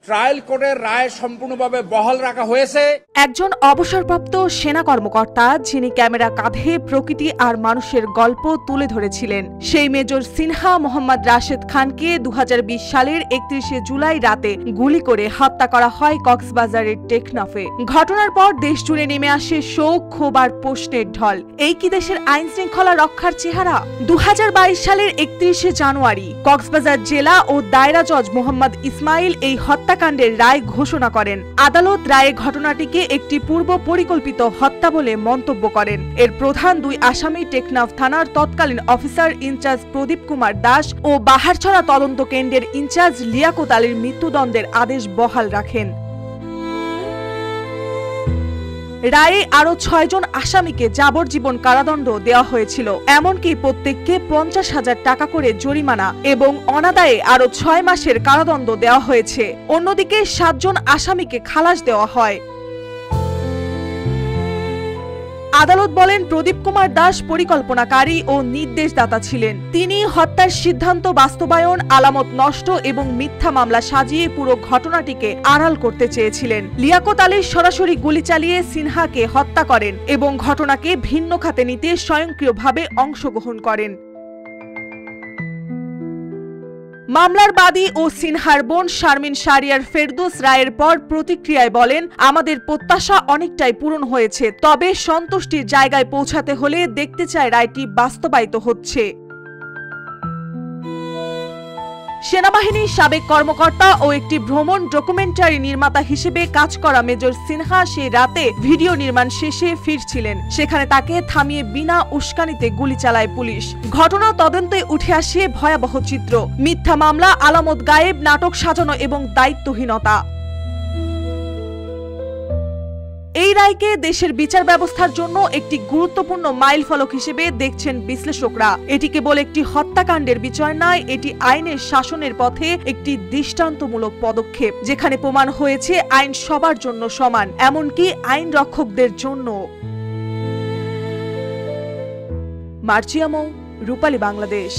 Trial কোর্টের রায় সম্পূর্ণভাবে বহাল রাখা হয়েছে। একজন অবসরপ্রাপ্ত সেনা কর্মকর্তা যিনি ক্যামেরা কাঁধে প্রকৃতি আর মানুষের গল্প তুলে ধরেছিলেন, সেই মেজর সিনহা মোহাম্মদ রাশেদ খানকে 2020 সালের 31 জুলাই রাতে গুলি করে হত্যা করা হয় কক্সবাজারের টেকনাফে। ঘটনার পর দেশ জুড়ে নেমে আসে শোক, ক্ষোভ আর প্রশ্নের ঢল। এই কি দেশের আইন শৃঙ্খলা রক্ষার চেহারা? 2022 সালের 31 জানুয়ারি কক্সবাজার জেলা ও দায়রা জজ মোহাম্মদ ইসমাইল এই হত্যাকাণ্ডের রায় ঘোষণা করেন। আদালত রায়ে ঘটনাটিকে একটি পূর্ব পরিকল্পিত হত্যা বলে মন্তব্য করেন। এর প্রধান দুই আসামি টেকনাফ থানার তৎকালীন অফিসার ইনচার্জ প্রদীপ কুমার দাস ও বাহারছড়া তদন্ত কেন্দ্রের ইনচার্জ লিয়াকত আলীর মৃত্যুদণ্ডের আদেশ বহাল রাখেন। রায়ে আরো 6 জন আসামিকে যাবজ্জীবন কারাদণ্ড দেওয়া হয়েছিল। এমনকি প্রত্যেককে 50,000 টাকা করে জরিমানা এবং অনাদায়ে আরো 6 মাসের কারাদণ্ড দেওয়া হয়েছে। অন্যদিকে 7 জন আসামিকে খালাস দেওয়া হয়। আদালত বলেন, প্রদীপ কুমার দাস পরিকল্পনাকারী ও নির্দেশদাতা ছিলেন। তিনি হত্যার সিদ্ধান্ত বাস্তবায়ন, আলামত নষ্ট এবং মিথ্যা মামলা সাজিয়ে পুরো ঘটনাটিকে আড়াল করতে চেয়েছিলেন। লিয়াকত আলী সরাসরি গুলি চালিয়ে সিনহাকে হত্যা করেন এবং ঘটনাকে ভিন্ন খাতে নিতে স্বয়ংক্রিয়ভাবে অংশগ্রহণ করেন। মামলার বাদী ও সিনহার বোন শারমিন শারিয়ার ফেরদৌস রায়ের পর প্রতিক্রিয়ায় বলেন, আমাদের প্রত্যাশা অনেকটাই পূরণ হয়েছে, তবে সন্তুষ্টির জায়গায় পৌঁছাতে হলে দেখতে চায় রায়টি বাস্তবায়িত হচ্ছে। সেনাবাহিনীর সাবেক কর্মকর্তা ও একটি ভ্রমণ ডকুমেন্টারি নির্মাতা হিসেবে কাজ করা মেজর সিনহা সেই রাতে ভিডিও নির্মাণ শেষে ফিরছিলেন। সেখানে তাকে থামিয়ে বিনা উস্কানিতে গুলি চালায় পুলিশ। ঘটনা তদন্তে উঠে আসে ভয়াবহ চিত্র: মিথ্যা মামলা, আলামত গায়েব, নাটক সাজানো এবং দায়িত্বহীনতা। এই রায়কে দেশের বিচার ব্যবস্থার জন্য একটি গুরুত্বপূর্ণ মাইলফলক হিসেবে দেখছেন বিশ্লেষকরা। এটি কেবল একটি হত্যাকাণ্ডের বিচার নয়, এটি আইনের শাসনের পথে একটি দৃষ্টান্তমূলক পদক্ষেপ, যেখানে প্রমাণ হয়েছে আইন সবার জন্য সমান, এমনকি আইন রক্ষকদের জন্য। মার্জিয়া মৌ, রূপালী বাংলাদেশ।